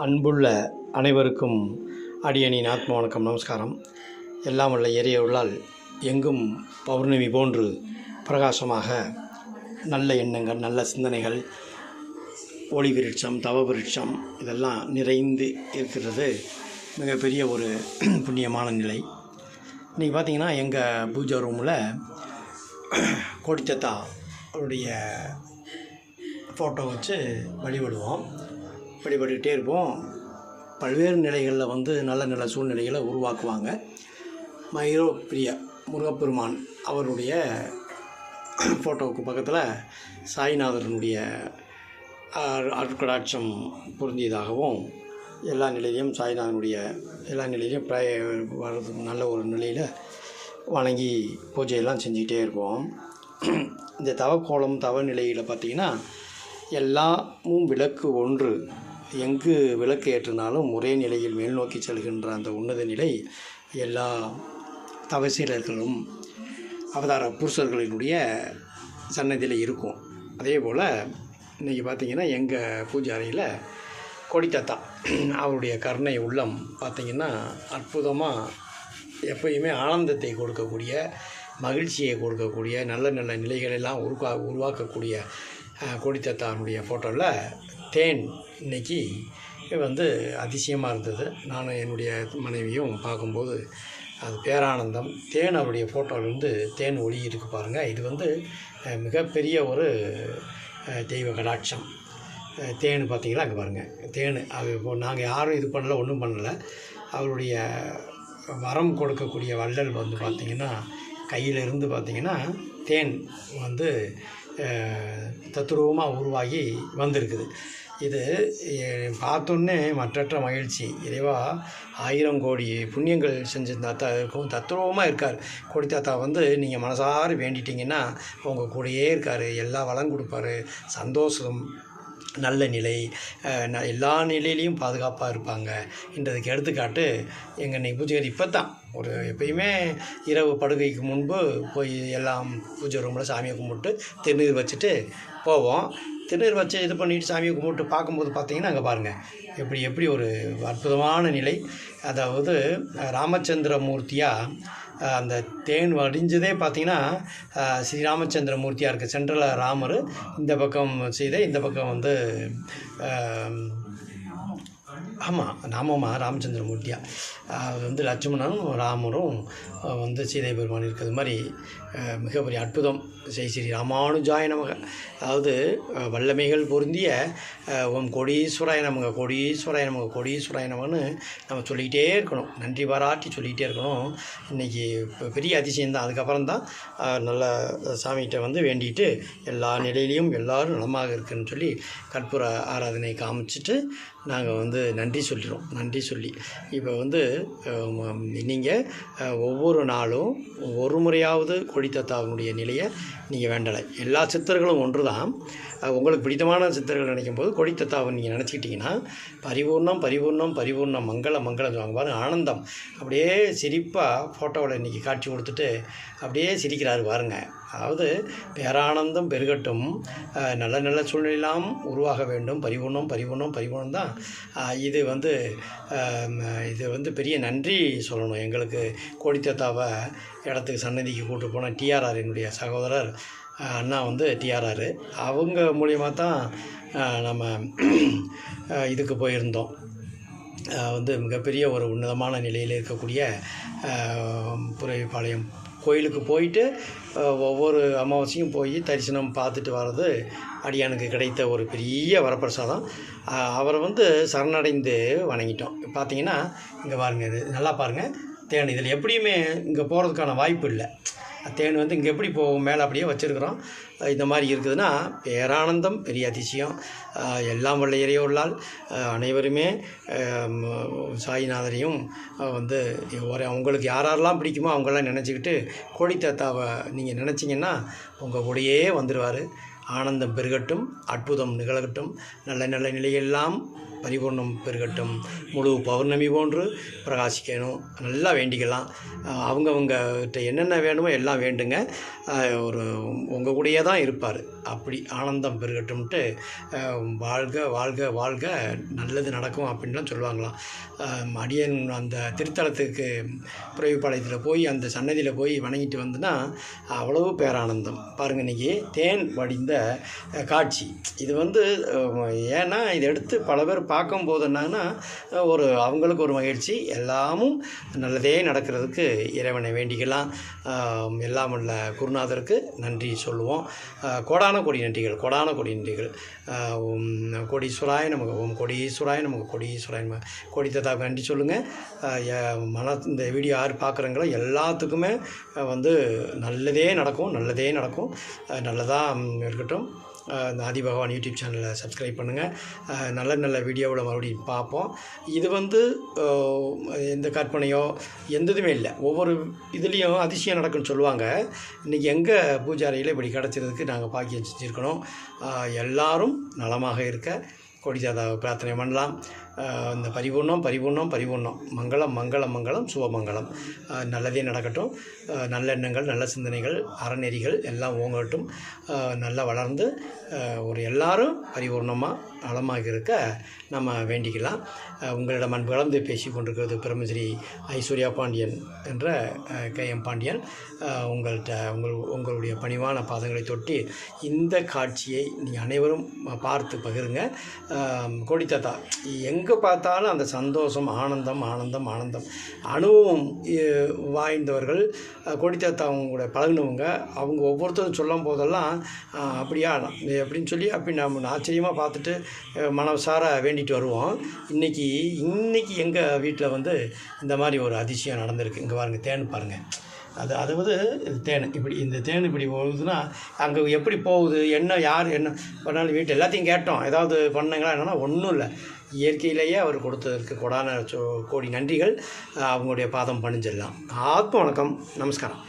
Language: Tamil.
அன்புள்ள அனைவருக்கும் அடியனின் ஆத்ம வணக்கம், நமஸ்காரம். எல்லாம் வல்ல இறையருளால் எங்கும் பௌர்ணமி போன்று பிரகாசமாக நல்ல எண்ணங்கள், நல்ல சிந்தனைகள், ஒளி விருட்சம், தவ விருட்சம் இதெல்லாம் நிறைந்து இருக்கிறது மிகப்பெரிய ஒரு புண்ணியமான நிலை. இன்றைக்கி பார்த்திங்கன்னா எங்கள் பூஜை ரூமில் கோடித்தத்தா அவருடைய ஃபோட்டோ வச்சு வழிபட்டுக்கிட்டே இருப்போம். பல்வேறு நிலைகளில் நல்ல நல்ல சூழ்நிலைகளை உருவாக்குவாங்க. மயிரோ பிரிய முருகப்பெருமான் அவருடைய ஃபோட்டோவுக்கு பக்கத்தில் சாய்நாதனுடைய அருட்கடாட்சம் பொருந்தியதாகவும் எல்லா நிலையிலையும் சாய்நாதனுடைய எல்லா நிலையிலையும் வர்றதுக்கு நல்ல ஒரு நிலையில் வணங்கி பூஜையெல்லாம் செஞ்சுக்கிட்டே இருப்போம். இந்த தவக்கோலம் தவ நிலையில் பார்த்திங்கன்னா எல்லாமும் விளக்கு ஒன்று, எங்கு விளக்கு ஏற்றினாலும் ஒரே நிலையில் மேல் நோக்கி செல்கின்ற அந்த உன்னத நிலை எல்லா தவசீலர்களும் அவதார புருஷர்களினுடைய சன்னதியில் இருக்கும். அதே போல் இன்றைக்கி பார்த்திங்கன்னா எங்கள் பூஜை அறையில் கோடித்தத்தா அவருடைய கருணை உள்ளம் பார்த்திங்கன்னா அற்புதமாக எப்பயுமே ஆனந்தத்தை கொடுக்கக்கூடிய, மகிழ்ச்சியை கொடுக்கக்கூடிய, நல்ல நல்ல நிலைகளெல்லாம் உருவாக்கக்கூடிய கோடித்தத்தானுடைய ஃபோட்டோவில் தேன் இன்றைக்கி அதிசயமாக இருந்தது. நானும் என்னுடைய மனைவியும் பார்க்கும்போது அது பேரானந்தம். தேன் அவருடைய ஃபோட்டோவிலேருந்து தேன் ஒளி இருக்குது பாருங்கள். இது மிகப்பெரிய ஒரு தெய்வ கடாட்சம். தேன் பார்த்திங்கன்னா அங்கே பாருங்கள், தேன் அது இப்போ நாங்கள் யாரும் இது பண்ணலை, ஒன்றும் பண்ணலை. அவருடைய வரம் கொடுக்கக்கூடிய வள்ளல் பார்த்திங்கன்னா கையிலிருந்து பார்த்திங்கன்னா தேன் தத்துரூபமாக உருவாகி வந்திருக்குது. இது பார்த்தோன்னே மற்றற்ற மகிழ்ச்சி. இறைவா 1000 கோடி புண்ணியங்கள் செஞ்ச தாத்தா இருக்கும், தத்துரூபமாக இருக்கார் கோடித்தாத்தா. நீங்கள் மனசார வேண்டிட்டிங்கன்னா உங்கள் கூடயே இருக்கார், எல்லா வளம் கொடுப்பார், சந்தோஷம், நல்ல நிலை, எல்லா நிலையிலையும் பாதுகாப்பாக இருப்பாங்க என்றதுக்கு எடுத்துக்காட்டு எங்கள் இன்றைக்கி பூஜை இப்போ தான் ஒரு எப்பயுமே இரவு படுகைக்கு முன்பு போய் எல்லாம் பூஜை ரூமில் சாமியை கும்பிட்டு திருநீர் வச்சுட்டு போவோம். திருநீர் வச்சு இது பண்ணிவிட்டு சாமியை கும்பிட்டு பார்க்கும்போது பார்த்திங்கன்னா அங்கே பாருங்கள் எப்படி ஒரு அற்புதமான நிலை. அதாவது ராமச்சந்திரமூர்த்தியாக அந்த தேன் வடிஞ்சதே பார்த்திங்கன்னா ஸ்ரீராமச்சந்திரமூர்த்தியாக இருக்குது. சென்ட்ரலில் ராமர், இந்த பக்கம் சீதை, இந்த பக்கம் ராமச்சந்திரமூர்த்தியாக அது லட்சுமணனும் ராமரும் சீதை பெருமான் இருக்கிறது மாதிரி மிகப்பெரிய அற்புதம். ஸ்ரீ ராமானுஜாய நமக. அதாவது வல்லமைகள் பொருந்திய ஓம் கோடீஸ்வராய நமக, கோடீஸ்வராய நமக, கோடீஸ்வராய நமகன்னு நம்ம சொல்லிக்கிட்டே இருக்கணும், நன்றி பாராட்டி சொல்லிக்கிட்டே இருக்கணும். இன்றைக்கி பெரிய அதிசயம்தான். அதுக்கப்புறம் தான் நல்ல சாமிகிட்ட வேண்டிட்டு எல்லா நிலையிலையும் எல்லோரும் நலமாக இருக்குதுன்னு சொல்லி கற்பூர ஆராதனை காமிச்சிட்டு நாங்கள் நன்றி சொல்லிடுறோம். நன்றி சொல்லி இப்போ நீங்கள் ஒவ்வொரு நாளும் ஒரு முறையாவது கோடித்தத்தாவினுடைய நிலையை நீங்கள் வேண்டலை. எல்லா சித்தர்களும் ஒன்று தான். உங்களுக்கு பிடித்தமான சித்தர்கள் நினைக்கும் போது கோடித்தத்தாவை நீங்கள் நினச்சிக்கிட்டிங்கன்னா பரிபூர்ணம் பரிபூர்ணம் பரிபூர்ணம் மங்களம் மங்களம் சொல்லுவாங்க பாருங்கள். ஆனந்தம் அப்படியே சிரிப்பாக ஃபோட்டோவில் இன்றைக்கி காட்சி கொடுத்துட்டு அப்படியே சிரிக்கிறாரு பாருங்கள். அதாவது பேரானந்தம் பெருகட்டும், நல்ல நல்ல சூழ்நிலையெல்லாம் உருவாக வேண்டும், பரிபூர்ணம் பரிபூர்ணம் பரிபூர்ணம் தான். இது பெரிய நன்றி சொல்லணும். எங்களுக்கு கோடித்தத்தாவை இடத்துக்கு சன்னதிக்கு கூட்டு போன டிஆர்ஆர் என்னுடைய சகோதரர் அண்ணா டிஆர்ஆர் அவங்க மூலியமாக தான் நம்ம இதுக்கு போயிருந்தோம். மிகப்பெரிய ஒரு உன்னதமான நிலையில் இருக்கக்கூடிய புரவிப்பாளையம் கோயிலுக்கு போயிட்டு ஒவ்வொரு அமாவாசையும் போய் தரிசனம் பார்த்துட்டு வர்றது அடியானுக்கு கிடைத்த ஒரு பெரிய வரப்பிரசாதம். அவரை சரணடைந்து வணங்கிட்டோம். பார்த்திங்கன்னா இங்கே பாருங்கள், இது நல்லா பாருங்கள் தேன். இதில் எப்படியுமே இங்கே போகிறதுக்கான வாய்ப்பு இல்லை. தேன் இங்கே எப்படி போகும், மேலே அப்படியே வச்சுருக்குறோம். இந்த மாதிரி இருக்குதுன்னா பேரானந்தம், பெரிய அதிசயம். எல்லாம் வல்ல இறையருளால் அனைவருமே சாய்நாதரையும் உங்களுக்கு யாரெல்லாம் பிடிக்குமோ அவங்களாம் நினச்சிக்கிட்டு கோடித்தத்தாவை நீங்கள் நினச்சிங்கன்னா உங்கள் கூடயே வந்துடுவார். ஆனந்தம் பெருகட்டும், அற்புதம் நிகழட்டும், நல்ல நல்ல நிலையெல்லாம் பரிபூர்ணம் பெருகட்டும், முழு பௌர்ணமி போன்று பிரகாசிக்கணும், நல்லா வேண்டிக்கலாம். அவங்கவுங்ககிட்ட என்னென்ன வேணுமோ எல்லாம் வேண்டுங்க. ஒரு உங்கள் கூடயே தான் இருப்பார். அப்படி ஆனந்தம் பெருகட்டும்ட்டு வாழ்க வாழ்க வாழ்க, நல்லது நடக்கும் அப்படின்லாம் சொல்லுவாங்களாம். அடியன் அந்த திருத்தலத்துக்கு புறவிப்பாளையத்தில் போய் அந்த சன்னதியில் போய் வணங்கிட்டு வந்துன்னா அவ்வளவு பேரானந்தம். பாருங்கள், இன்றைக்கி தேன் வடிந்த காட்சி இது ஏன்னா இதை எடுத்து பல பேர் பார்க்கும்போது என்னன்னா அவங்களுக்கு ஒரு மகிழ்ச்சி, எல்லாமும் நல்லதே நடக்கிறதுக்கு இறைவனை வேண்டிக்கலாம். எல்லாம் உள்ள குருநாதருக்கு நன்றி சொல்லுவோம். கோடான கோடி நன்றிகள், கோடான கோடி நன்றிகள். கோடீஸ்வராய நமக்கு, ஓம் கோடீஸ்வராய நமக்கு, கோடீஸ்வராய நமக்கு. கோடி தாத்தாவுக்கு நன்றி சொல்லுங்கள். இந்த வீடியோ யார் பார்க்குறங்களோ எல்லாத்துக்குமே நல்லதே நடக்கும், நல்லதே நடக்கும், நல்லதாக இருக்கட்டும். இந்த ஆதிபகவான் யூடியூப் சேனலை சப்ஸ்கிரைப் பண்ணுங்கள். நல்ல நல்ல வீடியோவில் மறுபடியும் பார்ப்போம். இது எந்த கற்பனையோ எந்ததுமே இல்லை. ஒவ்வொரு இதுலேயும் அதிசயம் நடக்குன்னு சொல்லுவாங்க. இன்றைக்கி எங்கள் பூஜாரியில் இப்படி கிடச்சதுக்கு நாங்கள் பாக்கியம் செஞ்சுருக்கணும். எல்லாரும் நலமாக இருக்க கோடிதாதாவை பிரார்த்தனை பண்ணலாம். இந்த பரிபூர்ணம் பரிபூர்ணம் பரிபூர்ணம், மங்களம் மங்களம் மங்களம், சுபமங்கலம், நல்லதே நடக்கட்டும். நல்ல எண்ணங்கள், நல்ல சிந்தனைகள், அறநெறிகள் எல்லாம் ஓங்கட்டும். நல்லா வளர்ந்து எல்லாரும் பரிபூர்ணமாக நலமாக இருக்க நம்ம வேண்டிக்கலாம். உங்களிடம் அன்பு கலந்து பேசி கொண்டிருக்கிறது பிரம்மஸ்ரீ ஐஸ்வர்யா பாண்டியன் என்ற KM பாண்டியன். உங்களுடைய பணிவான பாதங்களை தொட்டி இந்த காட்சியை நீங்கள் அனைவரும் பார்த்து பகிருங்க. கோடி தாத்தா எங்கே பார்த்தாலும் அந்த சந்தோஷம், ஆனந்தம் ஆனந்தம் ஆனந்தம். அனுபவம் வாய்ந்தவர்கள் கோடி தாத்தா அவங்க கூட பழகினவங்க, அவங்க ஒவ்வொருத்தரும் சொல்லும் போதெல்லாம் அப்படியா அப்படின்னு சொல்லி நம்ம ஆச்சரியமாக பார்த்துட்டு மனசார வேண்டிட்டு வருவோம். இன்றைக்கி எங்கள் வீட்டில் இந்த மாதிரி ஒரு அதிசயம் நடந்திருக்கு. இங்கே பாருங்கள், தேன் பாருங்கள். தேன் இந்த தேன் இப்படி போகுதுன்னா அங்கே எப்படி போகுது, யார் என்ன பண்ணாலும் வீட்டு எல்லாத்தையும் கேட்டோம். ஏதாவது பண்ணீங்களா என்னன்னா ஒன்றும் இல்லை. இயற்கையிலேயே அவர் கொடுத்ததற்கு கோடான கோடி நன்றிகள். அவங்களுடைய பாதம் பணிஞ்சிடலாம். ஆத்ம வணக்கம், நமஸ்காரம்.